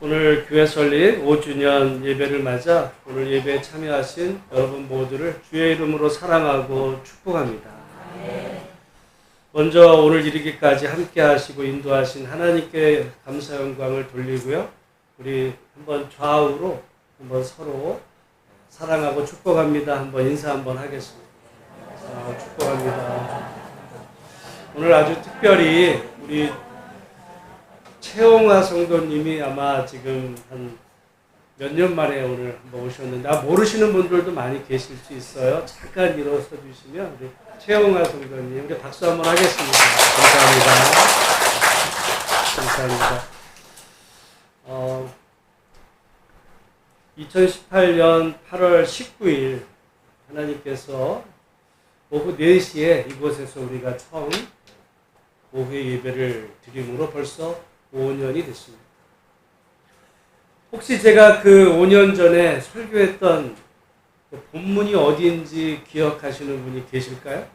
오늘 교회 설립 5주년 예배를 맞아 오늘 예배에 참여하신 여러분 모두를 주의 이름으로 사랑하고 축복합니다. 먼저 오늘 이르기까지 함께 하시고 인도하신 하나님께 감사 영광을 돌리고요. 우리 한번 좌우로 한번 서로 사랑하고 축복합니다. 한번 인사 한번 하겠습니다. 사랑하고 축복합니다. 오늘 아주 특별히 우리 최홍아 성도님이 아마 지금 한 몇 년 만에 오늘 한번 오셨는데 모르시는 분들도 많이 계실 수 있어요. 잠깐 일어서 주시면 우리 최홍아 성도님 우리 박수 한번 하겠습니다. 감사합니다. 2018년 8월 19일 하나님께서 오후 4시에 이곳에서 우리가 처음 오후의 예배를 드림으로 벌써 5년이 됐습니다. 혹시 제가 그 5년 전에 설교했던 그 본문이 어디인지 기억하시는 분이 계실까요?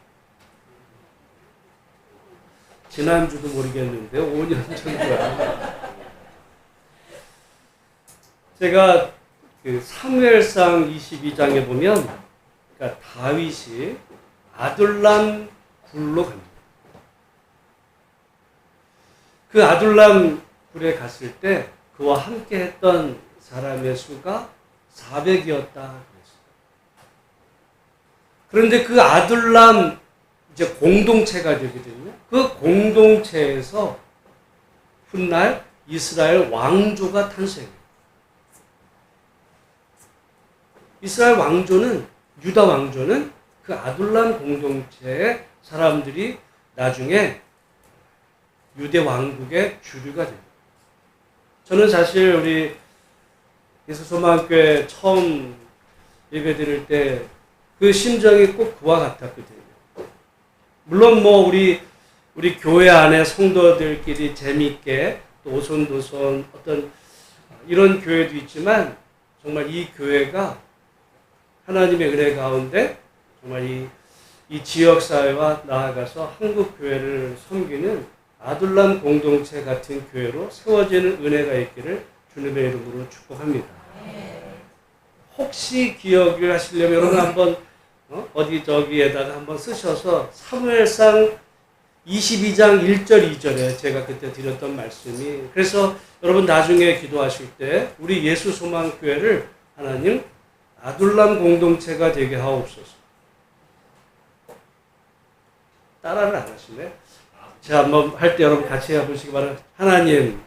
지난주도 모르겠는데 5년 전이야. 제가 그 사무엘상 22장에 보면 그러니까 다윗이 아둘람 굴로 갑니다. 그 아둘람 굴에 갔을 때 그와 함께 했던 사람의 수가 400이었다 그랬어요. 그런데 그 아둘람 이제 공동체가 되거든요. 그 공동체에서 훗날 이스라엘 왕조가 탄생해요. 이스라엘 왕조는 유다 왕조는 그 아둘람 공동체의 사람들이 나중에 유대 왕국의 주류가 됩니다. 저는 사실 우리 예수소망교회 처음 예배 드릴 때 그 심정이 꼭 그와 같았거든요. 물론 뭐 우리 교회 안에 성도들끼리 재미있게 또 오손도손 어떤 이런 교회도 있지만 정말 이 교회가 하나님의 은혜 가운데 정말 이 지역사회와 나아가서 한국 교회를 섬기는 아둘람 공동체 같은 교회로 세워지는 은혜가 있기를 주님의 이름으로 축복합니다. 혹시 기억을 하시려면 여러분 한번 어디 저기에다가 한번 쓰셔서 사무엘상 22장 1절 2절에 제가 그때 드렸던 말씀이 그래서 여러분 나중에 기도하실 때 우리 예수소망교회를 하나님 아둘람 공동체가 되게 하옵소서. 따라를 안 하시네. 제가 한번 할 때 여러분 같이 해보시기 바랍니다. 하나님,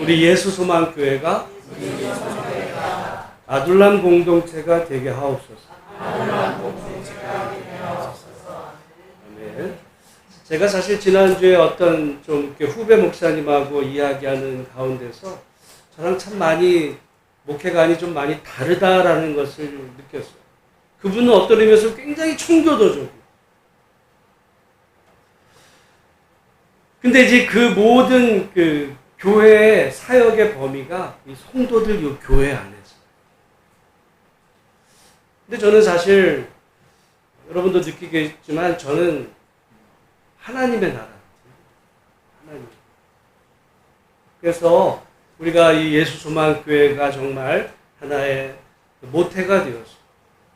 우리 예수소망교회가 아둘람 공동체가 되게 하옵소서. 아멘. 제가 사실 지난주에 어떤 좀 이렇게 후배 목사님하고 이야기하는 가운데서 저랑 참 많이 목회관이 좀 많이 다르다라는 것을 느꼈어요. 그분은 어떤 의미에서 굉장히 청교도적이고 근데 이제 그 모든 그 교회의 사역의 범위가 이 성도들 이 교회 안에서. 근데 저는 사실 여러분도 느끼겠지만 저는 하나님의 나라. 하나님. 그래서 우리가 이 예수소망교회가 정말 하나의 모태가 되어서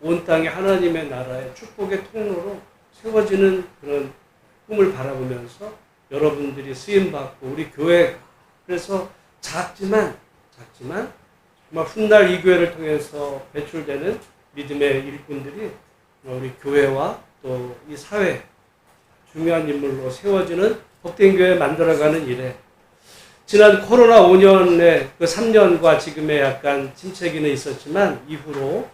온 땅에 하나님의 나라의 축복의 통로로 세워지는 그런 꿈을 바라보면서 여러분들이 쓰임받고 우리 교회가 그래서 작지만 정말 훗날 이 교회를 통해서 배출되는 믿음의 일꾼들이 우리 교회와 또 이 사회 중요한 인물로 세워지는 복된 교회 만들어가는 일에 지난 코로나 5년의 그 3년과 지금의 약간 침체기는 있었지만 이후로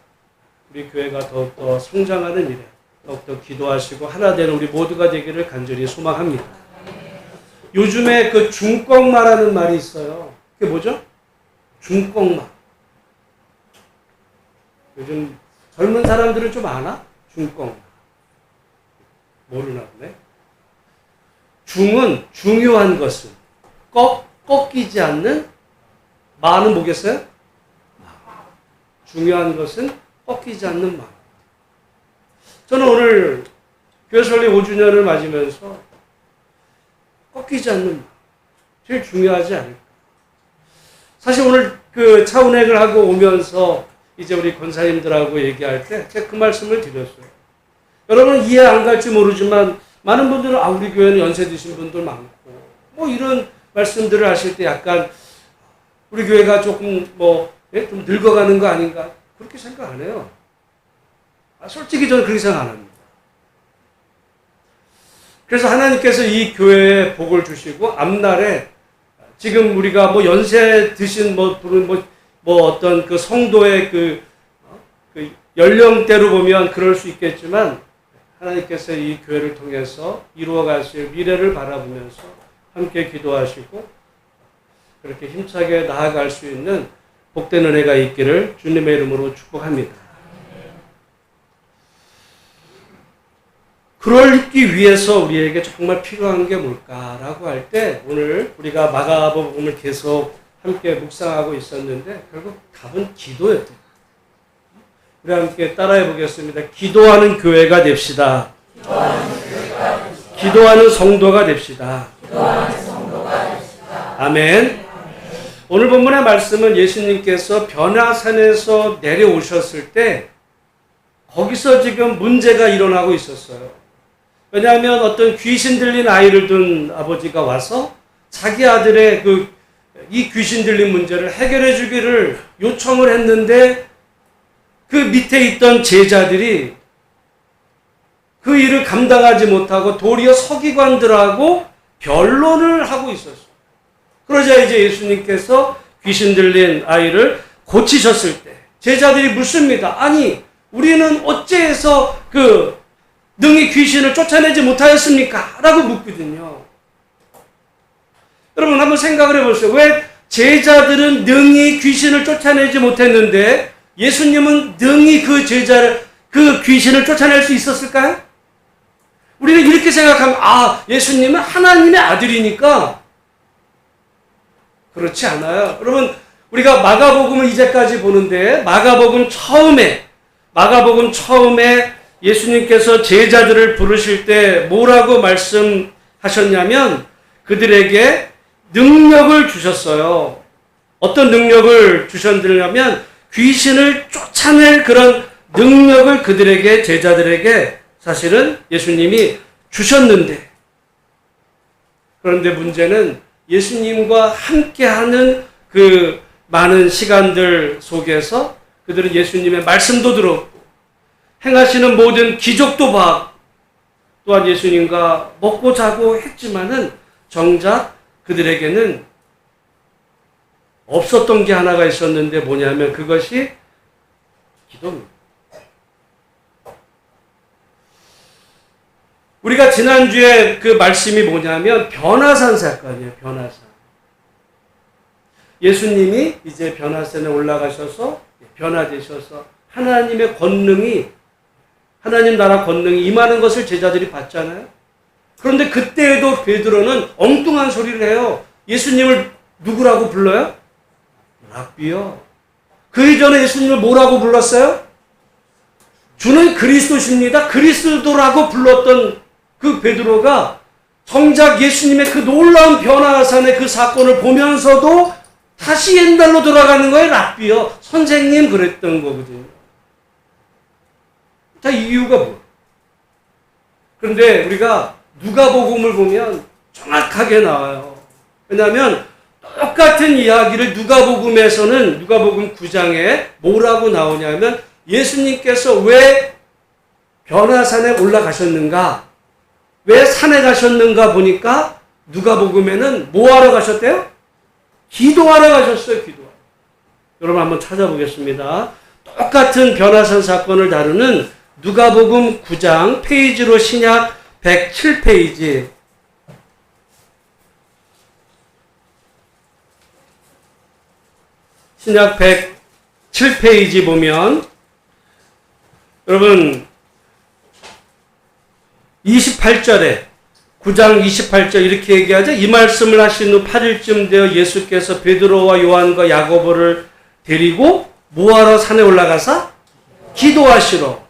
우리 교회가 더욱더 성장하는 일에 더욱더 기도하시고 하나 되는 우리 모두가 되기를 간절히 소망합니다. 요즘에 그 중꺾마라는 말이 있어요. 그게 뭐죠? 중꺾마. 요즘 젊은 사람들은 좀 아나? 중꺾마. 모르나 보네. 중은 중요한 것은 꺾이지 않는 마는 뭐겠어요? 중요한 것은 꺾이지 않는 마. 저는 오늘 교회 설립 5주년을 맞으면서 꺾이지 않는 마. 제일 중요하지 않을까. 사실 오늘 그 차 운행을 하고 오면서 이제 우리 권사님들하고 얘기할 때 제가 그 말씀을 드렸어요. 여러분 이해 안 갈지 모르지만 많은 분들은 우리 교회는 연세 드신 분들 많고 뭐 이런 말씀들을 하실 때 약간 우리 교회가 조금 좀 늙어가는 거 아닌가 그렇게 생각 안 해요. 솔직히 저는 그렇게 생각 안 합니다. 그래서 하나님께서 이 교회에 복을 주시고 앞날에 지금 우리가 뭐 연세 드신 어떤 그 성도의 그 연령대로 보면 그럴 수 있겠지만 하나님께서 이 교회를 통해서 이루어가실 미래를 바라보면서 함께 기도하시고 그렇게 힘차게 나아갈 수 있는 복된 은혜가 있기를 주님의 이름으로 축복합니다. 그러기 위해서 우리에게 정말 필요한 게 뭘까라고 할 때 오늘 우리가 마가복음을 계속 함께 묵상하고 있었는데 결국 답은 기도였대요. 우리 함께 따라해 보겠습니다. 기도하는 교회가 됩시다. 기도하는 성도가 됩시다. 아멘. 오늘 본문의 말씀은 예수님께서 변화산에서 내려오셨을 때 거기서 지금 문제가 일어나고 있었어요. 왜냐하면 어떤 귀신 들린 아이를 둔 아버지가 와서 자기 아들의 이 귀신 들린 문제를 해결해 주기를 요청을 했는데 그 밑에 있던 제자들이 그 일을 감당하지 못하고 도리어 서기관들하고 변론을 하고 있었어요. 그러자 이제 예수님께서 귀신 들린 아이를 고치셨을 때 제자들이 묻습니다. 아니 우리는 어째서 능히 귀신을 쫓아내지 못하였습니까? 라고 묻거든요. 여러분 한번 생각을 해보세요. 왜 제자들은 능히 귀신을 쫓아내지 못했는데 예수님은 능히 그 귀신을 쫓아낼 수 있었을까요? 우리는 이렇게 생각하면 예수님은 하나님의 아들이니까 그렇지 않아요. 여러분 우리가 마가복음을 이제까지 보는데 마가복음 처음에 예수님께서 제자들을 부르실 때 뭐라고 말씀하셨냐면 그들에게 능력을 주셨어요. 어떤 능력을 주셨느냐면 귀신을 쫓아낼 그런 능력을 그들에게 제자들에게 사실은 예수님이 주셨는데 그런데 문제는 예수님과 함께하는 그 많은 시간들 속에서 그들은 예수님의 말씀도 들었고 행하시는 모든 기적도 봤고 또한 예수님과 먹고 자고 했지만은 정작 그들에게는 없었던 게 하나가 있었는데 뭐냐면 그것이 기도입니다. 우리가 지난주에 그 말씀이 뭐냐면 변화산 사건이에요. 변화산. 예수님이 이제 변화산에 올라가셔서 변화되셔서 하나님의 권능이 하나님 나라 권능이 임하는 것을 제자들이 봤잖아요. 그런데 그때에도 베드로는 엉뚱한 소리를 해요. 예수님을 누구라고 불러요? 랍비요. 그 이전에 예수님을 뭐라고 불렀어요? 주는 그리스도십니다. 그리스도라고 불렀던 그 베드로가 정작 예수님의 그 놀라운 변화산의 그 사건을 보면서도 다시 옛날로 돌아가는 거예요. 랍비요. 선생님 그랬던 거거든요. 자, 이유가 뭐예요? 그런데 우리가 누가복음을 보면 정확하게 나와요. 왜냐하면 똑같은 이야기를 누가복음에서는 누가복음 9장에 뭐라고 나오냐면 예수님께서 왜 변화산에 올라가셨는가? 왜 산에 가셨는가 보니까 누가복음에는 뭐하러 가셨대요? 기도하러 가셨어요. 기도하러. 여러분 한번 찾아보겠습니다. 똑같은 변화산 사건을 다루는 누가복음 9장 페이지로 신약 107페이지 신약 107페이지 보면 여러분 28절에 9장 28절 이렇게 얘기하죠. 이 말씀을 하신 후 8일쯤 되어 예수께서 베드로와 요한과 야고보를 데리고 뭐하러 산에 올라가서 기도하시러.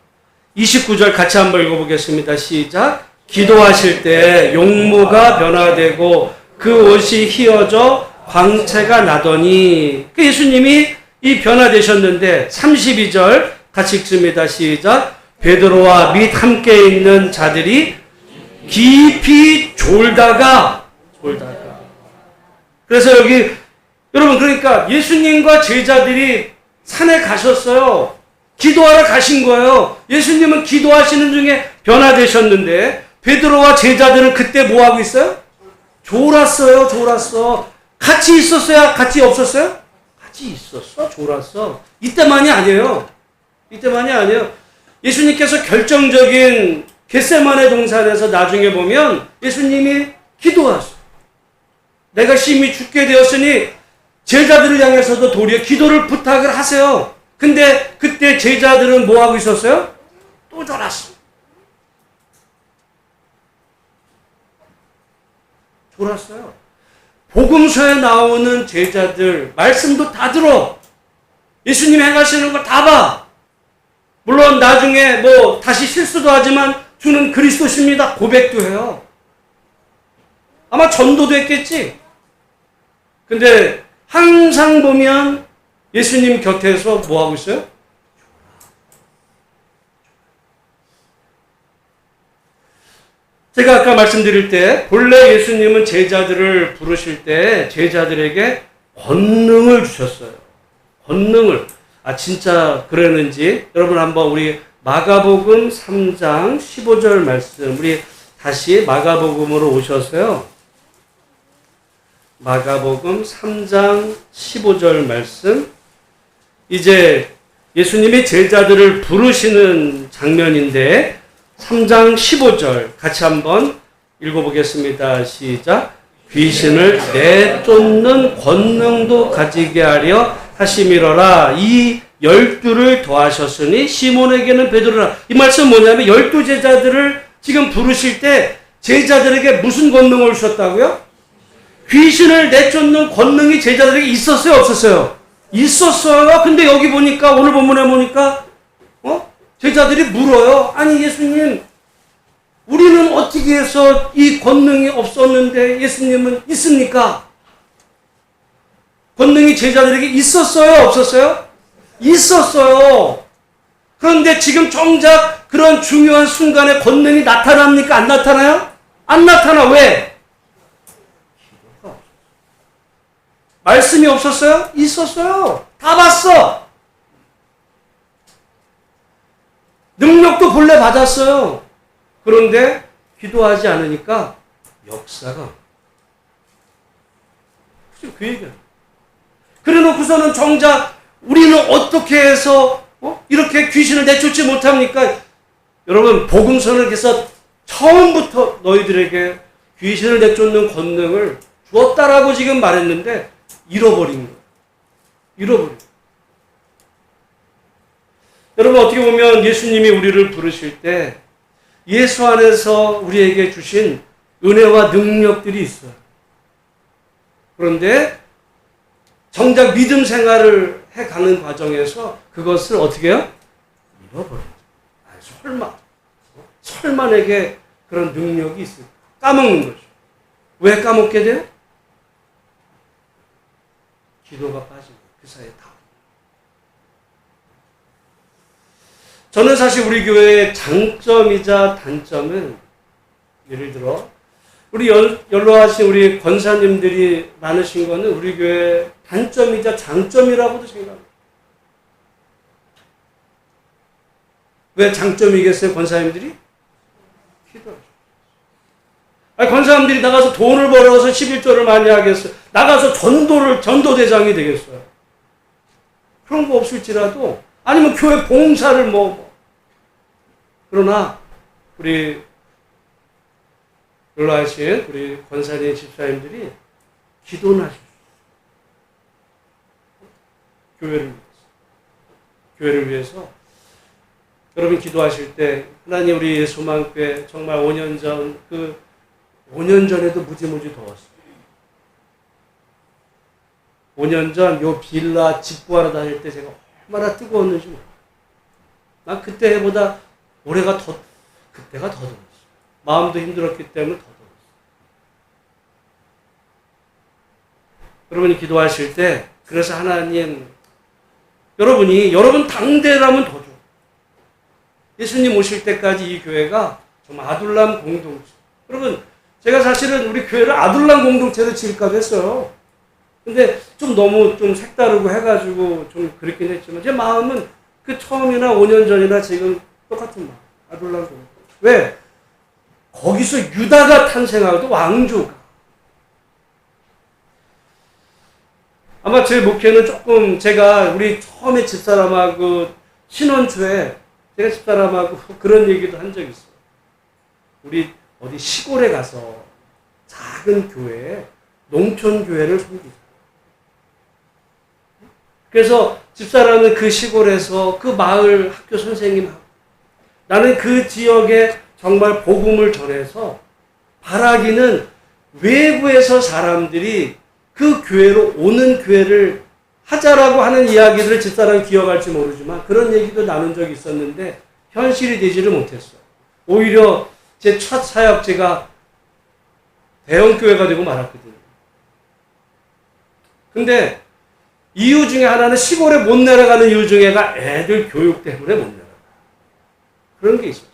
29절 같이 한번 읽어보겠습니다. 시작. 기도하실 때 용모가 변화되고 그 옷이 휘어져 광채가 나더니 그 예수님이 이 변화되셨는데 32절 같이 읽습니다. 시작. 베드로와 및 함께 있는 자들이 깊이 졸다가 그래서 여기 여러분 그러니까 예수님과 제자들이 산에 가셨어요. 기도하러 가신 거예요. 예수님은 기도하시는 중에 변화되셨는데 베드로와 제자들은 그때 뭐 하고 있어요? 졸았어. 같이 있었어요? 같이 없었어요? 같이 있었어. 졸았어. 이때만이 아니에요. 예수님께서 결정적인 겟세마네 동산에서 나중에 보면 예수님이 기도하셨어요. 내가 심히 죽게 되었으니 제자들을 향해서도 도리어 기도를 부탁을 하세요. 근데 그때 제자들은 뭐 하고 있었어요? 또 졸았어. 졸았어요. 복음서에 나오는 제자들 말씀도 다 들어. 예수님 행하시는 걸 다 봐. 물론 나중에 뭐 다시 실수도 하지만 주는 그리스도십니다. 고백도 해요. 아마 전도도 했겠지. 근데 항상 보면 예수님 곁에서 뭐 하고 있어요? 제가 아까 말씀드릴 때 본래 예수님은 제자들을 부르실 때 제자들에게 권능을 주셨어요. 권능을. 진짜 그랬는지 여러분 한번 우리 마가복음 3장 15절 말씀 우리 다시 마가복음으로 오셔서요. 마가복음 3장 15절 말씀 이제 예수님이 제자들을 부르시는 장면인데 3장 15절 같이 한번 읽어보겠습니다. 시작. 귀신을 내쫓는 권능도 가지게 하려 하심이로라. 이 12를 더하셨으니 시몬에게는 베드로라. 이 말씀은 뭐냐면 12 제자들을 지금 부르실 때 제자들에게 무슨 권능을 주셨다고요? 귀신을 내쫓는 권능이 제자들에게 있었어요? 없었어요? 있었어요. 근데 여기 보니까 오늘 본문에 보니까 제자들이 물어요. 아니 예수님 우리는 어떻게 해서 이 권능이 없었는데 예수님은 있습니까? 권능이 제자들에게 있었어요? 없었어요? 있었어요. 그런데 지금 정작 그런 중요한 순간에 권능이 나타납니까? 안 나타나요? 안 나타나. 왜? 말씀이 없었어요? 있었어요. 다 봤어. 능력도 본래 받았어요. 그런데 기도하지 않으니까 역사가 그 얘기야. 그래 놓고서는 정작 우리는 어떻게 해서 이렇게 귀신을 내쫓지 못합니까? 여러분 복음서를 해서 처음부터 너희들에게 귀신을 내쫓는 권능을 주었다라고 지금 말했는데 잃어버린 거예요. 잃어버린 거예요. 여러분 어떻게 보면 예수님이 우리를 부르실 때 예수 안에서 우리에게 주신 은혜와 능력들이 있어요. 그런데 정작 믿음 생활을 해가는 과정에서 그것을 어떻게 해요? 잃어버려요. 설마 내게 그런 능력이 있을까? 까먹는 거죠. 왜 까먹게 돼요? 기도가 빠지고 그 사이에 다. 저는 사실 우리 교회의 장점이자 단점은 예를 들어 우리 연로하신 우리 권사님들이 많으신 거는 우리 교회의 단점이자 장점이라고도 생각합니다. 왜 장점이겠어요? 권사님들이? 기도하죠. 권사님들이 나가서 돈을 벌어서 11조를 많이 하겠어요? 나가서 전도대장이 되겠어요? 그런 거 없을지라도 아니면 교회 봉사를 그러나 우리 연로하신 우리 권사님 집사님들이 기도는 하십시오. 교회를 위해서 여러분 기도하실 때 하나님 우리 예수만교회 정말 5년 전 5년 전에도 무지무지 더웠어요. 5년 전 요 빌라 집 구하러 다닐 때 제가 얼마나 뜨거웠는지 몰라요. 난 그때보다 올해가 그때가 더 더웠어요. 마음도 힘들었기 때문에 더 더웠어요. 여러분이 기도하실 때 그래서 하나님 여러분 당대라면 더 좋아. 예수님 오실 때까지 이 교회가 정말 아둘람 공동체. 여러분 제가 사실은 우리 교회를 아둘람 공동체로 지을까 했어요. 근데 좀 너무 좀 색다르고 해가지고 좀 그렇긴 했지만 제 마음은 그 처음이나 5년 전이나 지금 똑같은 마음. 아둘람 공동체. 왜? 거기서 유다가 탄생하고 왕조가. 아마 제 목회는 조금 제가 우리 처음에 집사람하고 신혼 초에 제가 집사람하고 그런 얘기도 한 적이 있어요. 우리 어디 시골에 가서 작은 교회에 농촌 교회를 섬기자. 그래서 집사람은 그 시골에서 그 마을 학교 선생님하고 나는 그 지역에 정말 복음을 전해서 바라기는 외부에서 사람들이 그 교회로 오는 교회를 하자라고 하는 이야기들을 집사람이 기억할지 모르지만 그런 얘기도 나눈 적이 있었는데 현실이 되지를 못했어요. 오히려 제 첫 사역 제가 대형교회가 되고 말았거든요. 근데 이유 중에 하나는 시골에 못 내려가는 이유 중에가 애들 교육 때문에 못 내려가. 그런 게 있었어요.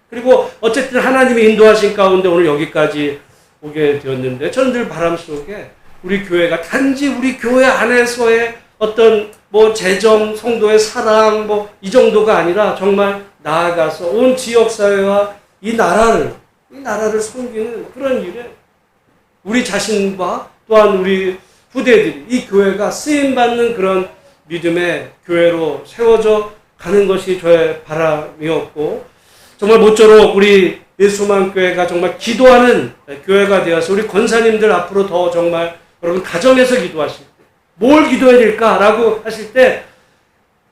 그리고 어쨌든 하나님이 인도하신 가운데 오늘 여기까지 오게 되었는데 저는 늘 바람 속에 우리 교회가 단지 우리 교회 안에서의 어떤 뭐 재정, 성도의 사랑 뭐 이 정도가 아니라 정말 나아가서 온 지역사회와 이 나라를 섬기는 그런 일에 우리 자신과 또한 우리 후대들이 이 교회가 쓰임받는 그런 믿음의 교회로 세워져 가는 것이 저의 바람이었고 정말 모쪼록 우리 예수만교회가 정말 기도하는 교회가 되어서 우리 권사님들 앞으로 더 정말 여러분 가정에서 기도하실 때 뭘 기도해야 될까라고 하실 때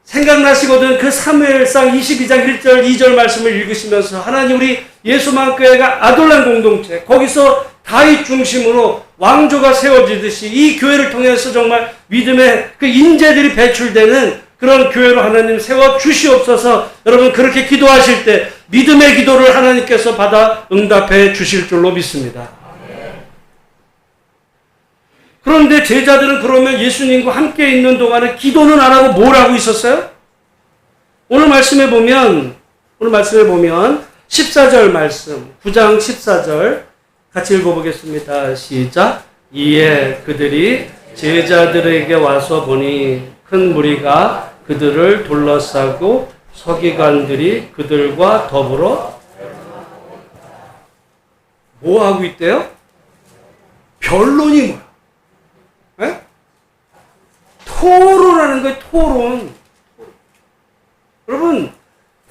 생각나시거든 그 사무엘상 22장 1절 2절 말씀을 읽으시면서 하나님 우리 예수만교회가 아둘람 공동체 거기서 다윗 중심으로 왕조가 세워지듯이 이 교회를 통해서 정말 믿음의 그 인재들이 배출되는 그런 교회로 하나님 세워 주시옵소서. 여러분 그렇게 기도하실 때 믿음의 기도를 하나님께서 받아 응답해 주실 줄로 믿습니다. 그런데 제자들은 그러면 예수님과 함께 있는 동안에 기도는 안 하고 뭘 하고 있었어요? 오늘 말씀에 보면 14절 말씀 9장 14절 같이 읽어보겠습니다. 시작. 이에 그들이 제자들에게 와서 보니 큰 무리가 그들을 둘러싸고 서기관들이 그들과 더불어 뭐 하고 있대요? 변론이 뭐야? 에? 토론하는 거예요. 토론. 여러분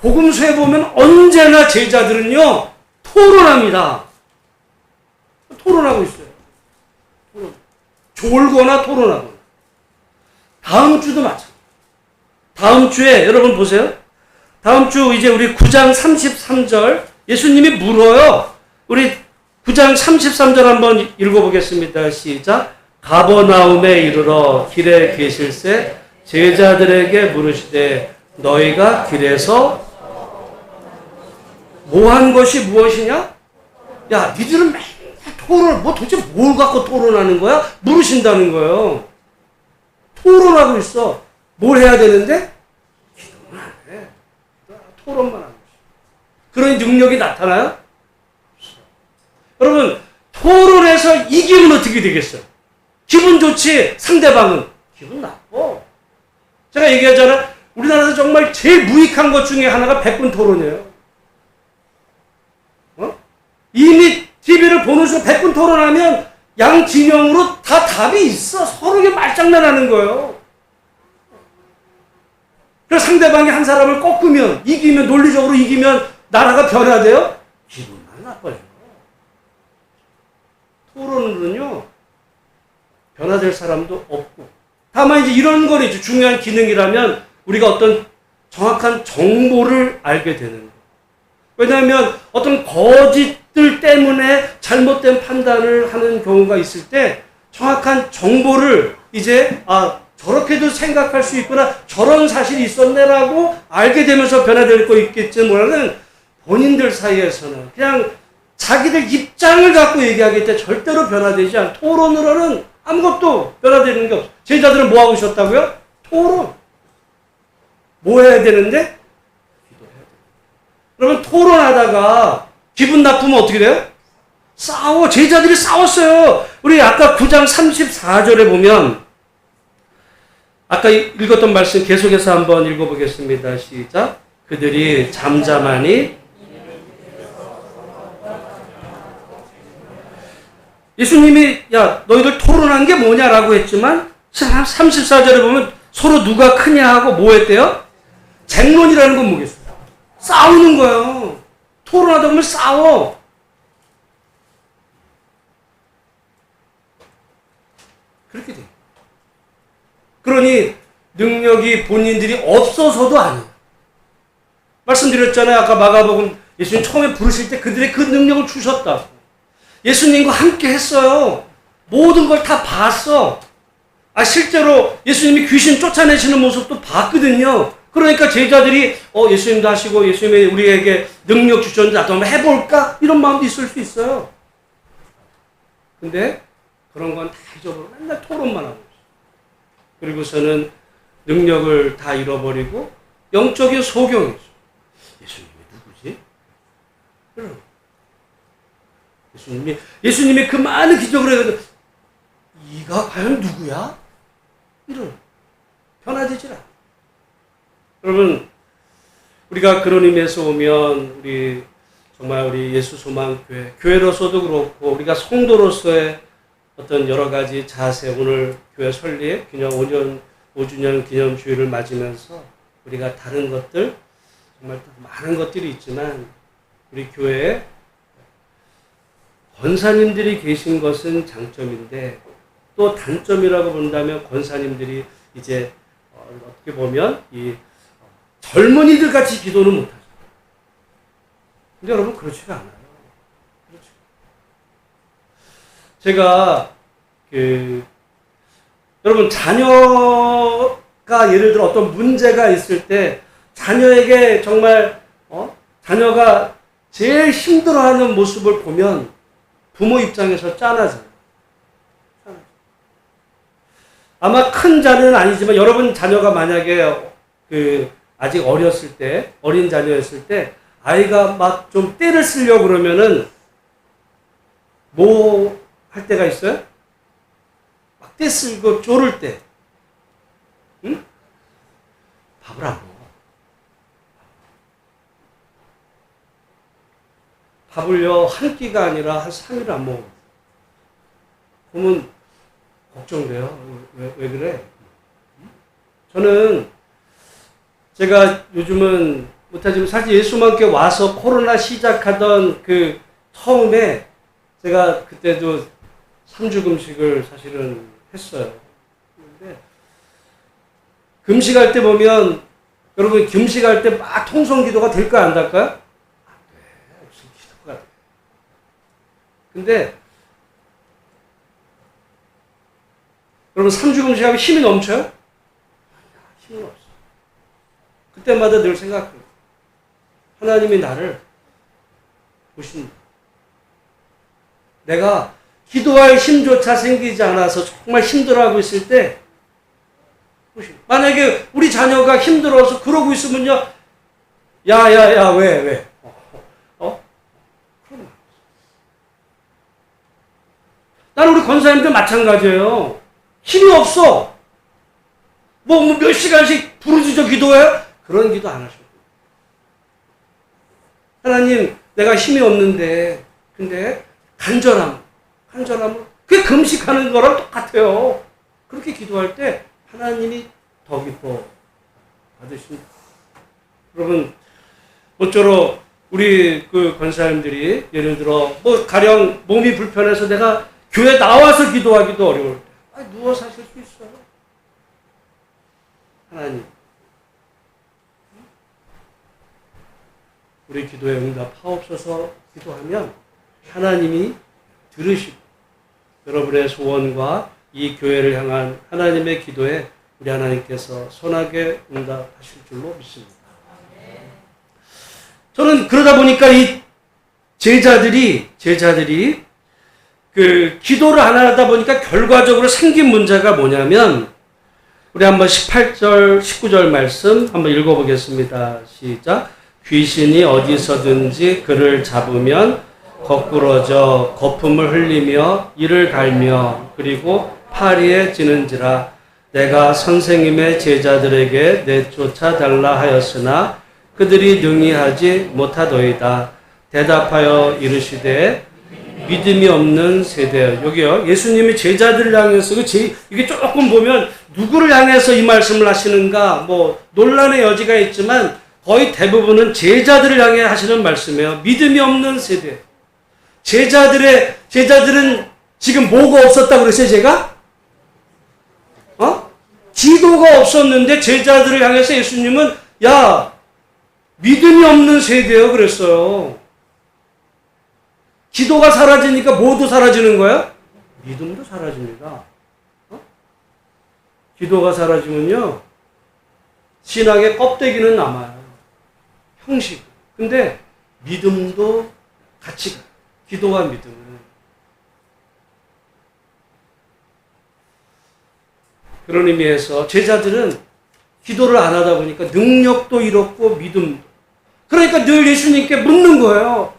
복음서에 보면 언제나 제자들은요 토론합니다. 토론하고 있어요. 토론. 졸거나 토론하거나. 다음 주도 마찬가지. 다음 주에 여러분 보세요. 다음 주 이제 우리 9장 33절 예수님이 물어요. 우리 9장 33절 한번 읽어보겠습니다. 시작. 가버나움에 이르러 길에 계실새 제자들에게 물으시되 너희가 길에서 뭐한 것이 무엇이냐? 야, 니들은 맨날 토론, 뭐 도대체 뭘 갖고 토론하는 거야? 물으신다는 거예요. 토론하고 있어. 뭘 해야 되는데? 기도만 안 해. 토론만 하는 거지. 그런 능력이 나타나요? 없어. 여러분, 토론해서 이기면 어떻게 되겠어요? 기분 좋지, 상대방은 기분 나빠. 제가 얘기하잖아. 우리나라에서 정말 제일 무익한 것 중에 하나가 백분 토론이에요. 이미 TV를 보는 순간 백분 토론하면 양 진영으로 다 답이 있어. 서로게 말장난하는 거예요. 그래서 상대방이 한 사람을 꺾으면, 이기면, 논리적으로 이기면 나라가 변화돼요? 기분만 나빠요. 토론은요, 변화될 사람도 없고. 다만 이제 이런 거는 중요한 기능이라면 우리가 어떤 정확한 정보를 알게 되는 거예요. 왜냐하면 어떤 거짓들 때문에 잘못된 판단을 하는 경우가 있을 때 정확한 정보를 이제 저렇게도 생각할 수 있구나, 저런 사실이 있었네라고 알게 되면서 변화될 거 있겠지 뭐라는 본인들 사이에서는 그냥 자기들 입장을 갖고 얘기하기 때문에 절대로 변화되지 않고 토론으로는 아무것도 변화되는 게 없어. 제자들은 뭐 하고 있었다고요? 토론. 뭐 해야 되는데? 기도해야 돼. 그러면 토론하다가 기분 나쁘면 어떻게 돼요? 싸워. 제자들이 싸웠어요. 우리 아까 9장 34절에 보면 아까 읽었던 말씀 계속해서 한번 읽어보겠습니다. 시작. 그들이 잠잠하니 예수님이 야 너희들 토론한 게 뭐냐라고 했지만 34절에 보면 서로 누가 크냐 하고 뭐 했대요? 쟁론이라는 건 뭐겠어요? 싸우는 거예요. 토론하다 보면 싸워. 그렇게 돼요. 그러니 능력이 본인들이 없어서도 아니에요. 말씀드렸잖아요. 아까 마가복음 예수님 처음에 부르실 때 그들의 그 능력을 주셨다. 예수님과 함께 했어요. 모든 걸 다 봤어. 실제로 예수님이 귀신 쫓아내시는 모습도 봤거든요. 그러니까 제자들이 예수님도 하시고 예수님이 우리에게 능력 주셨는데 나도 한번 해볼까? 이런 마음도 있을 수 있어요. 근데 그런 건 다 잊어버리고 맨날 토론만 하고 있어요. 그리고서는 능력을 다 잃어버리고 영적인 소경이죠. 예수님이 누구지? 그럼 예수님이 그 많은 기적을 해도 이가 과연 누구야? 이런 변화되질 않아. 여러분 우리가 그런 의미에서 오면 우리 예수 소망교회 교회로서도 그렇고 우리가 성도로서의 어떤 여러 가지 자세, 오늘 교회 설립 기념 5주년 기념 주일을 맞으면서 우리가 다른 것들 정말 많은 것들이 있지만 우리 교회에 권사님들이 계신 것은 장점인데 또 단점이라고 본다면 권사님들이 이제 어떻게 보면 이 젊은이들 같이 기도는 못하죠. 근데 여러분 그렇지가 않아요. 그렇죠. 제가 여러분 자녀가 예를 들어 어떤 문제가 있을 때 자녀에게 정말 자녀가 제일 힘들어하는 모습을 보면 부모 입장에서 짠하죠. 아마 큰 자녀는 아니지만 여러분 자녀가 만약에 아직 어렸을 때 어린 자녀였을 때 아이가 막 좀 떼를 쓰려고 그러면은 뭐 할 때가 있어요? 막 떼 쓸고 쪼를 때, 응? 밥을 안 먹어. 밥을요 한 끼가 아니라 한 3일을 안 먹어. 그러면 걱정돼요. 왜 그래? 저는 제가 요즘은 못하지만 사실 예수님께 와서 코로나 시작하던 그 처음에 제가 그때도 3주 금식을 사실은 했어요. 근데 금식할 때 보면 여러분 금식할 때 막 통성 기도가 될까 안 될까요? 안 돼. 무슨 기도가 돼. 근데 여러분 3주 금식하면 힘이 넘쳐요? 힘은 없어. 그때마다 늘 생각해요. 하나님이 나를 보신다. 내가 기도할 힘조차 생기지 않아서 정말 힘들어하고 있을 때 보신다. 만약에 우리 자녀가 힘들어서 그러고 있으면요. 야야야 왜? 그럼 나는 우리 권사님들 마찬가지예요. 힘이 없어. 뭐 몇 시간씩 부르짖어 기도해요? 그런 기도 안 하셔도 돼요. 하나님, 내가 힘이 없는데, 근데 간절함. 그게 금식하는 거랑 똑같아요. 그렇게 기도할 때 하나님이 더 기뻐 받으십니다. 여러분, 모쪼록 우리 그 권사님들이 예를 들어 뭐 가령 몸이 불편해서 내가 교회 나와서 기도하기도 어려울 때 누워서 하실 수 있어요. 하나님, 우리 기도에 응답하옵소서 기도하면 하나님이 들으시고 여러분의 소원과 이 교회를 향한 하나님의 기도에 우리 하나님께서 선하게 응답하실 줄로 믿습니다. 저는 그러다 보니까 이 제자들이 그 기도를 안 하다 보니까 결과적으로 생긴 문제가 뭐냐면, 우리 한번 18절, 19절 말씀 한번 읽어보겠습니다. 시작. 귀신이 어디서든지 그를 잡으면 거꾸러져 거품을 흘리며 이를 갈며 그리고 파리에 지는지라. 내가 선생님의 제자들에게 내쫓아 달라 하였으나 그들이 능히 하지 못하더이다. 대답하여 이르시되 믿음이 없는 세대. 여기요, 예수님이 제자들을 향해서 이게 조금 보면 누구를 향해서 이 말씀을 하시는가 뭐 논란의 여지가 있지만 거의 대부분은 제자들을 향해 하시는 말씀이에요. 믿음이 없는 세대. 제자들은 지금 뭐가 없었다고 그랬어요, 제가? 기도가 없었는데 제자들을 향해서 예수님은 야, 믿음이 없는 세대요 그랬어요. 기도가 사라지니까 뭐도 사라지는 거야? 믿음도 사라집니다. 기도가 사라지면요, 신앙의 껍데기는 남아요. 형식. 근데 믿음도 같이 가요. 기도와 믿음은. 그런 의미에서 제자들은 기도를 안 하다 보니까 능력도 잃었고 믿음도. 그러니까 늘 예수님께 묻는 거예요.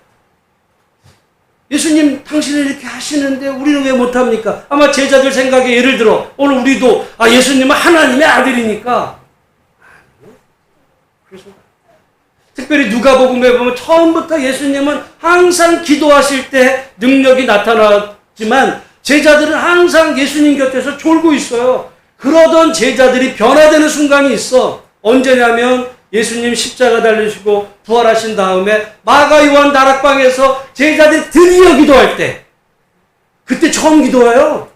예수님, 당신은 이렇게 하시는데 우리는 왜 못합니까? 아마 제자들 생각에 예를 들어 오늘 우리도 예수님은 하나님의 아들이니까. 그래서 특별히 누가복음에 보면 처음부터 예수님은 항상 기도하실 때 능력이 나타났지만 제자들은 항상 예수님 곁에서 졸고 있어요. 그러던 제자들이 변화되는 순간이 있어. 언제냐면 예수님 십자가 달리시고 부활하신 다음에 마가 요한 다락방에서 제자들이 드디어 기도할 때, 그때 처음 기도해요.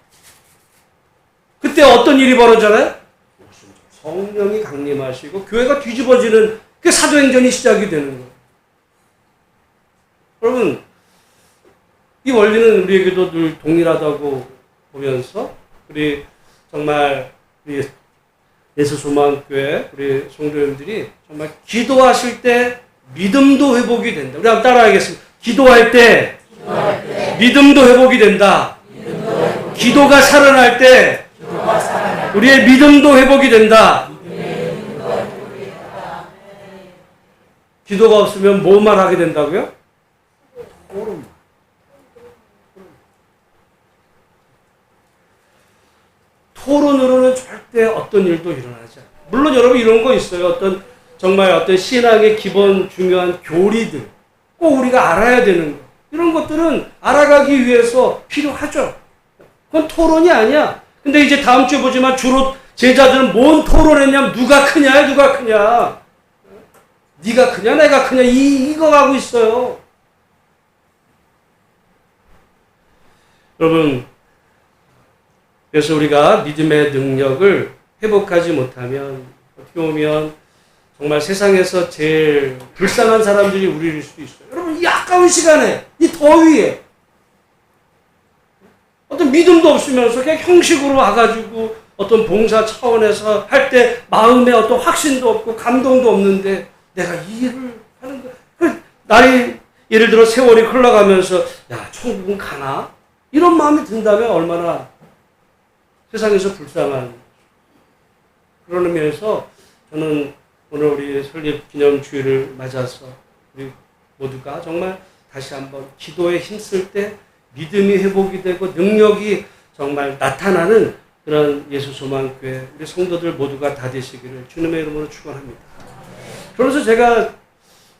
그때 어떤 일이 벌어져요? 성령이 강림하시고 교회가 뒤집어지는 그 사도행전이 시작이 되는 거예요. 여러분, 이 원리는 우리에게도 늘 동일하다고 보면서 우리 정말 우리 예수소망교회 우리 성도님들이 정말 기도하실 때 믿음도 회복이 된다. 우리 한번 따라하겠습니다. 기도할 때 믿음도 회복이 된다. 기도가 살아날 때 우리의 믿음도 회복이 된다. 기도가 없으면 뭐만 하게 된다고요? 토론. 토론으로는 절대 어떤 일도 일어나지 않아요. 물론 여러분 이런 거 있어요. 정말 어떤 신앙의 기본 중요한 교리들, 꼭 우리가 알아야 되는 거. 이런 것들은 알아가기 위해서 필요하죠. 그건 토론이 아니야. 근데 이제 다음 주에 보지만 주로 제자들은 뭔 토론했냐면 누가 크냐, 누가 크냐. 네가 크냐, 내가 크냐, 이거 하고 있어요. 여러분, 그래서 우리가 믿음의 능력을 회복하지 못하면 어떻게 보면 정말 세상에서 제일 불쌍한 사람들이 우리일 수도 있어요. 여러분, 이 아까운 시간에, 이 더위에 어떤 믿음도 없으면서 그냥 형식으로 와가지고 어떤 봉사 차원에서 할 때 마음에 어떤 확신도 없고 감동도 없는데 내가 이 일을 하는 거야. 날이 예를 들어 세월이 흘러가면서 야, 천국은 가나? 이런 마음이 든다면 얼마나 세상에서 불쌍한. 그런 의미에서 저는 오늘 우리 설립 기념주일을 맞아서 우리 모두가 정말 다시 한번 기도에 힘쓸 때 믿음이 회복이 되고 능력이 정말 나타나는 그런 예수소망교회 우리 성도들 모두가 다 되시기를 주님의 이름으로 축원합니다. 그러면서 제가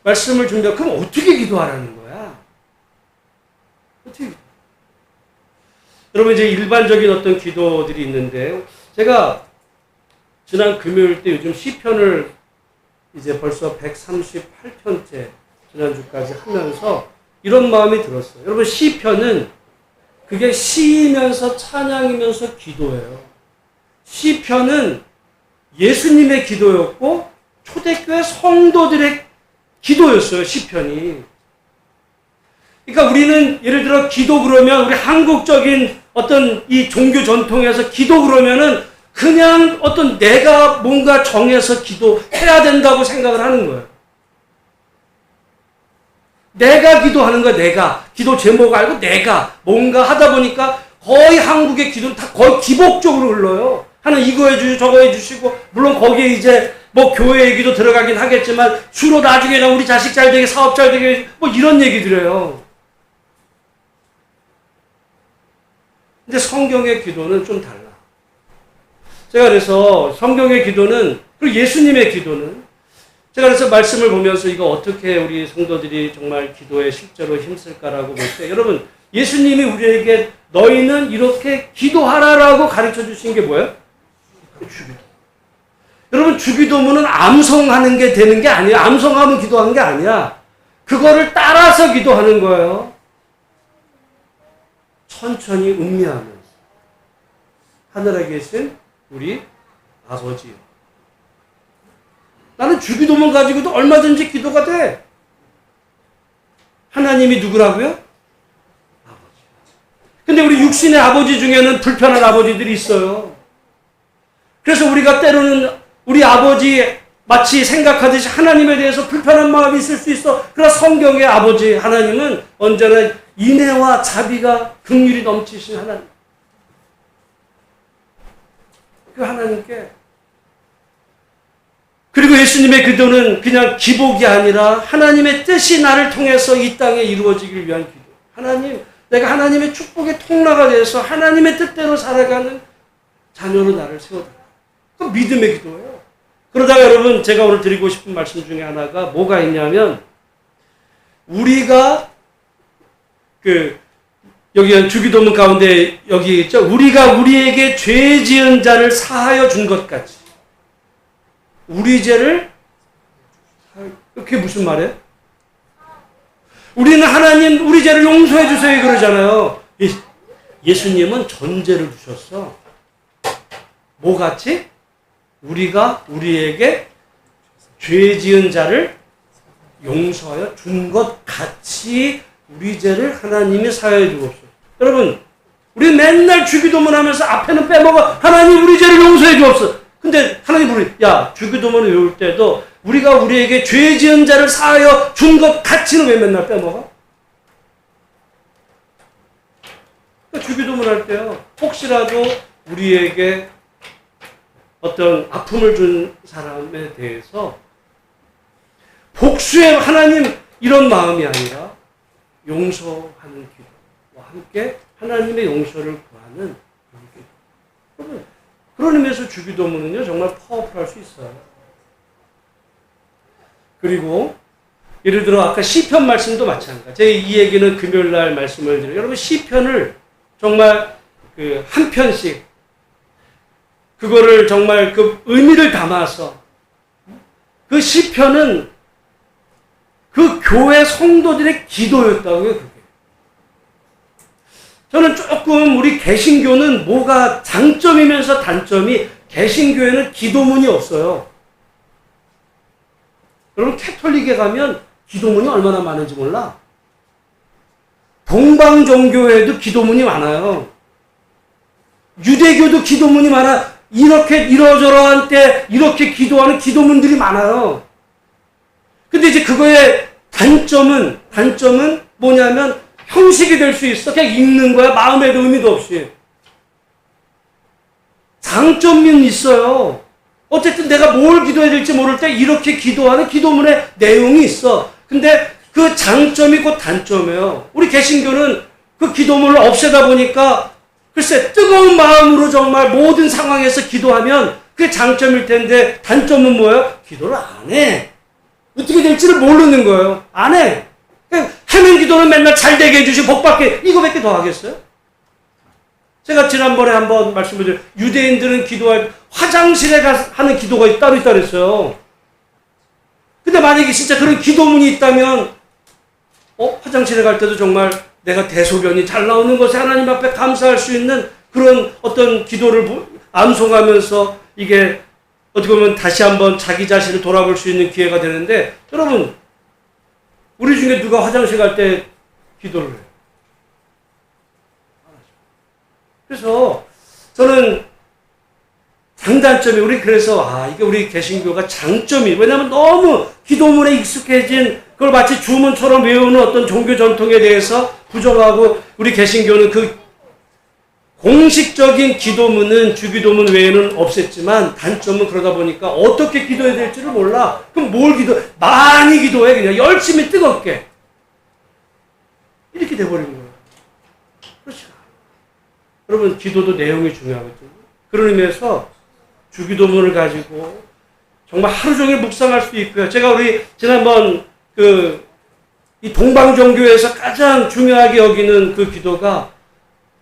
말씀을 준비하고 그럼 어떻게 기도하라는 거야? 어떻게 기도? 여러분, 이제 일반적인 어떤 기도들이 있는데 제가 지난 금요일 때 요즘 시편을 이제 벌써 138편째 지난주까지 하면서 이런 마음이 들었어요. 여러분, 시편은 그게 시이면서 찬양이면서 기도예요. 시편은 예수님의 기도였고 초대교회 성도들의 기도였어요, 시편이. 그러니까 우리는 예를 들어 기도 그러면 우리 한국적인 어떤 이 종교 전통에서 기도 그러면은 그냥 어떤 내가 뭔가 정해서 기도해야 된다고 생각을 하는 거예요. 내가 기도하는 거야, 내가. 기도 제목 알고 내가 뭔가 하다 보니까 거의 한국의 기도는 다 거의 기복적으로 흘러요. 하나님 이거 해주시고 저거 해주시고, 물론 거기에 이제 뭐 교회 얘기도 들어가긴 하겠지만 주로 나중에는 우리 자식 잘 되게, 사업 잘 되게, 뭐 이런 얘기들이에요. 근데 성경의 기도는 좀 달라. 제가 그래서 성경의 기도는, 그리고 예수님의 기도는, 제가 그래서 말씀을 보면서 이거 어떻게 우리 성도들이 정말 기도에 실제로 힘쓸까라고 볼 때, 여러분, 예수님이 우리에게 너희는 이렇게 기도하라라고 가르쳐 주신 게 뭐예요? 주기도. 여러분, 주기도문은 암송하는 게 되는 게 아니에요. 암송하면 기도하는 게 아니야. 그거를 따라서 기도하는 거예요. 천천히 음미하면서. 하늘에 계신 우리 아버지요. 나는 주기도문 가지고도 얼마든지 기도가 돼. 하나님이 누구라고요? 아버지. 근데 우리 육신의 아버지 중에는 불편한 아버지들이 있어요. 그래서 우리가 때로는 우리 아버지 마치 생각하듯이 하나님에 대해서 불편한 마음이 있을 수 있어. 그러나 성경의 아버지 하나님은 언제나 인애와 자비가 긍휼이 넘치신 하나님. 그 하나님께, 그리고 예수님의 기도는 그냥 기복이 아니라 하나님의 뜻이 나를 통해서 이 땅에 이루어지길 위한 기도. 하나님, 내가 하나님의 축복의 통로가 돼서 하나님의 뜻대로 살아가는 자녀로 나를 세워달라. 그 믿음의 기도예요. 그러다가 여러분, 제가 오늘 드리고 싶은 말씀 중에 하나가 뭐가 있냐면, 우리가 여기 주기도문 가운데 여기 있죠. 우리가 우리에게 죄 지은 자를 사하여 준 것 같이. 우리 죄를, 그게 무슨 말이에요? 우리는 하나님 우리 죄를 용서해 주세요 그러잖아요. 예수님은 전죄를 주셨어. 뭐 같이? 우리가 우리에게 죄 지은 자를 용서하여 준 것 같이 우리 죄를 하나님이 사하여 주옵소서. 여러분, 우리 맨날 주기도문 하면서 앞에는 빼먹어. 하나님 우리 죄를 용서해 주옵소서. 근데 하나님 우리, 야, 주기도문을 외울 때도 우리가 우리에게 죄 지은 자를 사하여 준 것 같이는 왜 맨날 빼먹어? 그러니까 주기도문 할 때요, 혹시라도 우리에게 어떤 아픔을 준 사람에 대해서 복수의 하나님 이런 마음이 아니라 용서하는 기도와 함께 하나님의 용서를 구하는 그런 기도. 여러분, 그런 의미에서 주기도문은요, 정말 파워풀할 수 있어요. 그리고 예를 들어 아까 시편 말씀도 마찬가지. 제가 이 얘기는 금요일 날 말씀을 드려요. 여러분, 시편을 정말 한 편씩 그거를 정말 그 의미를 담아서, 그 시편은 그 교회 성도들의 기도였다고요, 그게. 저는 조금 우리 개신교는 뭐가 장점이면서 단점이, 개신교에는 기도문이 없어요. 여러분, 캐톨릭에 가면 기도문이 얼마나 많은지 몰라? 동방종교에도 기도문이 많아요. 유대교도 기도문이 많아. 이렇게 이러저러한 때 이렇게 기도하는 기도문들이 많아요. 근데 이제 그거의 단점은 뭐냐면 형식이 될 수 있어. 그냥 읽는 거야. 마음에도 의미도 없이. 장점은 있어요. 어쨌든 내가 뭘 기도해야 될지 모를 때 이렇게 기도하는 기도문의 내용이 있어. 근데 그 장점이 곧 단점이에요. 우리 개신교는 그 기도문을 없애다 보니까 글쎄 뜨거운 마음으로 정말 모든 상황에서 기도하면 그게 장점일 텐데, 단점은 뭐예요? 기도를 안 해. 어떻게 될지를 모르는 거예요. 안 해. 하는 기도는 맨날 잘 되게 해주시고 복받게, 이거밖에 더 하겠어요? 제가 지난번에 한번 말씀을 드렸어요. 유대인들은 기도할, 화장실에 가서 하는 기도가 따로 있다 그랬어요. 근데 만약에 진짜 그런 기도문이 있다면, 화장실에 갈 때도 정말 내가 대소변이 잘 나오는 것에 하나님 앞에 감사할 수 있는 그런 어떤 기도를 암송하면서 이게 어떻게 보면 다시 한번 자기 자신을 돌아볼 수 있는 기회가 되는데, 여러분, 우리 중에 누가 화장실 갈 때 기도를 해요? 그래서 저는 장단점이, 우리 그래서 이게 우리 개신교가 장점이, 왜냐하면 너무 기도문에 익숙해진 그걸 마치 주문처럼 외우는 어떤 종교 전통에 대해서 부정하고, 우리 개신교는 그 공식적인 기도문은 주기도문 외에는 없앴지만, 단점은 그러다 보니까 어떻게 기도해야 될지를 몰라. 그럼 뭘 많이 기도해. 그냥 열심히 뜨겁게. 이렇게 돼버린 거예요. 그렇지 않아요. 여러분, 기도도 내용이 중요하거든요. 그런 의미에서 주기도문을 가지고 정말 하루 종일 묵상할 수도 있고요. 제가 우리 지난번 이 동방종교에서 가장 중요하게 여기는 그 기도가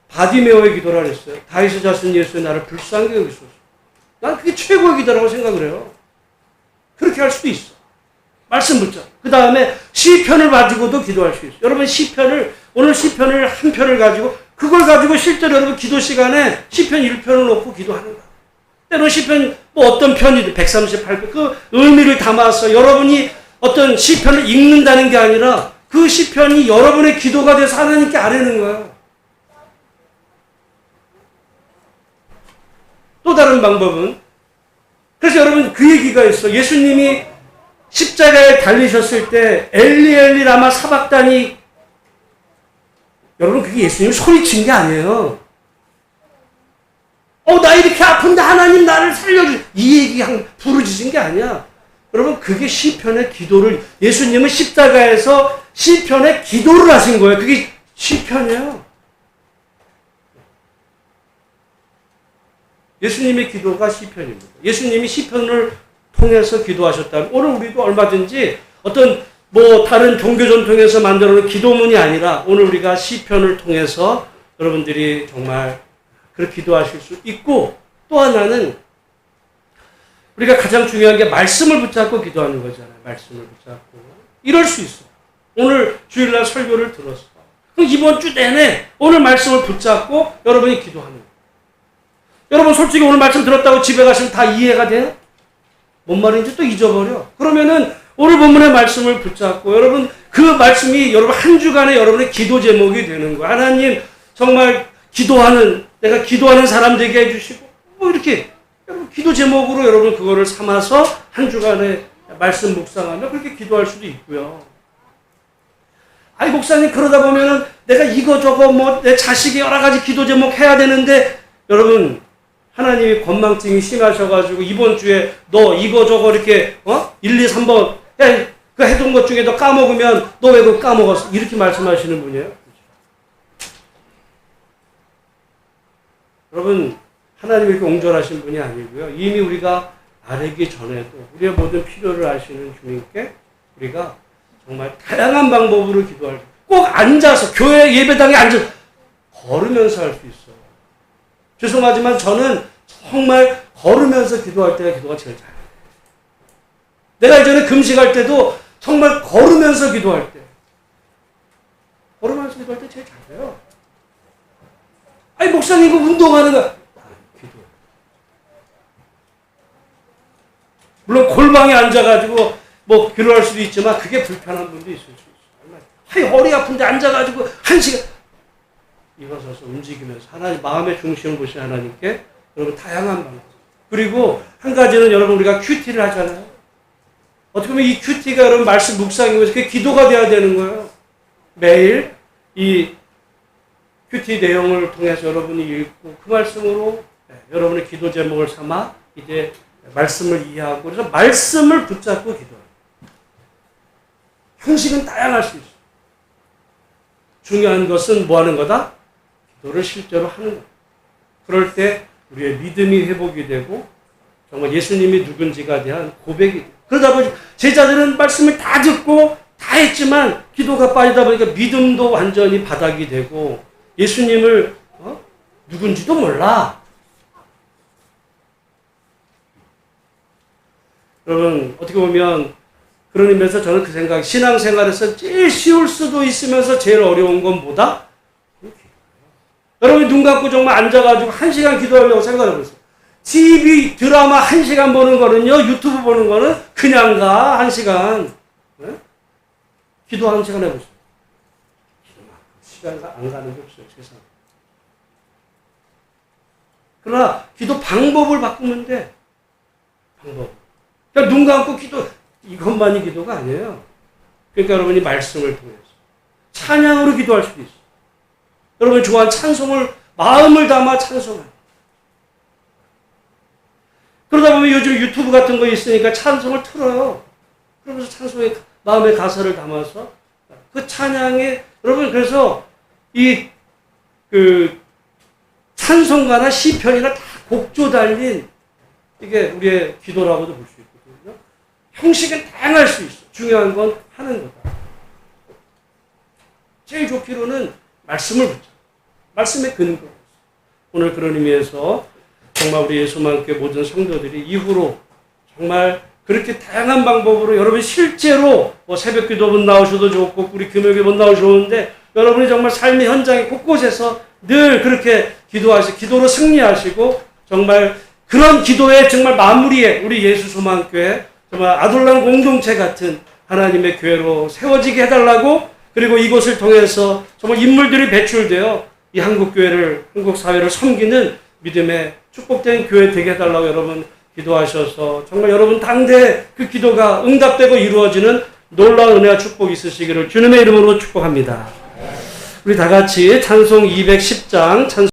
바디메오의 기도라 그랬어요. 다윗의 자손 예수의 나를 불쌍히 여기소서. 난 그게 최고의 기도라고 생각을 해요. 그렇게 할 수도 있어. 말씀 붙잡고. 그 다음에 시편을 가지고도 기도할 수 있어요. 여러분, 오늘 시편을 한 편을 가지고, 그걸 가지고 실제로 여러분 기도 시간에 시편 1편을 놓고 기도하는 거예요. 때로 시편 어떤 편이든 138편 그 의미를 담아서 여러분이 어떤 시편을 읽는다는 게 아니라 그 시편이 여러분의 기도가 돼서 하나님께 아뢰는 거예요. 또 다른 방법은, 그래서 여러분 그 얘기가 있어. 예수님이 십자가에 달리셨을 때 엘리 엘리 라마 사박다니, 여러분 그게 예수님이 소리친 게 아니에요. 나 이렇게 아픈데 하나님 나를 살려주, 이 얘기 부르짖은 게 아니야. 여러분, 그게 시편의 기도를, 예수님은 십자가에서 시편의 기도를 하신 거예요. 그게 시편이에요. 예수님의 기도가 시편입니다. 예수님이 시편을 통해서 기도하셨다면, 오늘 우리도 얼마든지 어떤 다른 종교 전통에서 만들어 놓은 기도문이 아니라, 오늘 우리가 시편을 통해서 여러분들이 정말 그렇게 기도하실 수 있고, 또 하나는 우리가 가장 중요한 게 말씀을 붙잡고 기도하는 거잖아요. 말씀을 붙잡고. 이럴 수 있어. 오늘 주일날 설교를 들었어. 그럼 이번 주 내내 오늘 말씀을 붙잡고 여러분이 기도하는 거예요. 여러분 솔직히 오늘 말씀 들었다고 집에 가시면 다 이해가 돼요? 뭔 말인지 또 잊어버려. 그러면은 오늘 본문의 말씀을 붙잡고 여러분 그 말씀이 여러분 한 주간의 여러분의 기도 제목이 되는 거예요. 하나님 정말 내가 기도하는 사람 되게 해주시고 이렇게 여러분 기도 제목으로 여러분 그거를 삼아서 한 주간의 말씀 묵상하며 그렇게 기도할 수도 있고요. 아니 목사님 그러다 보면은 내가 이거저거 내 자식이 여러 가지 기도 제목 해야 되는데 여러분 하나님이 건망증이 심하셔가지고 이번 주에 너 이거저거 이렇게 1, 2, 3번 그 해둔 것 중에 너 까먹으면 너 왜 그거 까먹었어? 이렇게 말씀하시는 분이에요. 여러분 하나님이 이렇게 옹졸하신 분이 아니고요. 이미 우리가 아뢰기 전에도 우리의 모든 필요를 아시는 주님께 우리가 정말 다양한 방법으로 기도할 때 꼭 앉아서 교회 예배당에 앉아서 걸으면서 할 수 있어요. 죄송하지만 저는 정말 걸으면서 기도할 때가 기도가 제일 잘해요. 내가 예전에 금식할 때도 정말 걸으면서 기도할 때 제일 잘해요. 아니 목사님 이거 운동하는 거 기도. 물론 골방에 앉아가지고 기도할 수도 있지만 그게 불편한 분도 있을 수 있어요. 아니 허리 아픈데 앉아가지고 1시간 일어서서 움직이면서 하나님 마음의 중심을 보신 하나님께 여러분 다양한 방법. 그리고 한 가지는 여러분 우리가 큐티를 하잖아요. 어떻게 보면 이 큐티가 여러분 말씀 묵상이면서 그게 기도가 돼야 되는 거예요. 매일 이 큐티 내용을 통해서 여러분이 읽고 그 말씀으로 여러분의 기도 제목을 삼아 이제 말씀을 이해하고 그래서 말씀을 붙잡고 기도해요. 형식은 다양할 수 있어요. 중요한 것은 뭐 하는 거다? 기도를 실제로 하는 거예요. 그럴 때 우리의 믿음이 회복이 되고 정말 예수님이 누군지가 대한 고백이 돼요. 그러다 보니 제자들은 말씀을 다 듣고 다 했지만 기도가 빠지다 보니까 믿음도 완전히 바닥이 되고 예수님을 누군지도 몰라. 여러분 어떻게 보면 그런 의미에서 저는 그 생각, 신앙생활에서 제일 쉬울 수도 있으면서 제일 어려운 건 뭐다? 여러분이 눈 감고 정말 앉아가지고 1시간 기도하려고 생각해보세요. TV 드라마 1시간 보는 거는요, 유튜브 보는 거는 그냥 가 1시간. 네? 기도 1시간 해보세요. 시간 안 가는 게 없어요, 세상에. 그러나 기도 방법을 바꾸면 돼. 방법. 그러니까 눈 감고 기도, 이것만이 기도가 아니에요. 그러니까 여러분이 말씀을 통해서 찬양으로 기도할 수도 있어요. 여러분이 좋아하는 찬송을 마음을 담아 찬송하는. 그러다 보면 요즘 유튜브 같은 거 있으니까 찬송을 틀어요. 그러면서 찬송의 마음의 가사를 담아서 그 찬양에 여러분 그래서 찬송가나 시편이나 다 곡조 달린 이게 우리의 기도라고도 볼 수 있거든요. 형식은 다양할 수 있어. 중요한 건 하는 거다. 제일 좋기로는 말씀을 붙여. 말씀의 근거. 오늘 그런 의미에서 정말 우리 예수만교회 모든 성도들이 이후로 정말 그렇게 다양한 방법으로 여러분 실제로 뭐 새벽 기도 못 나오셔도 좋고 우리 금요일에 못 나오셔도 좋은데 여러분이 정말 삶의 현장에 곳곳에서 늘 그렇게 기도로 승리하시고 정말 그런 기도의 정말 마무리에 우리 예수 소망교회 정말 아둘람 공동체 같은 하나님의 교회로 세워지게 해달라고 그리고 이곳을 통해서 정말 인물들이 배출되어 이 한국 사회를 섬기는 믿음의 축복된 교회 되게 해달라고 여러분 기도하셔서 정말 여러분 당대 그 기도가 응답되고 이루어지는 놀라운 은혜와 축복이 있으시기를 주님의 이름으로 축복합니다. 우리 다 같이 찬송 210장 찬송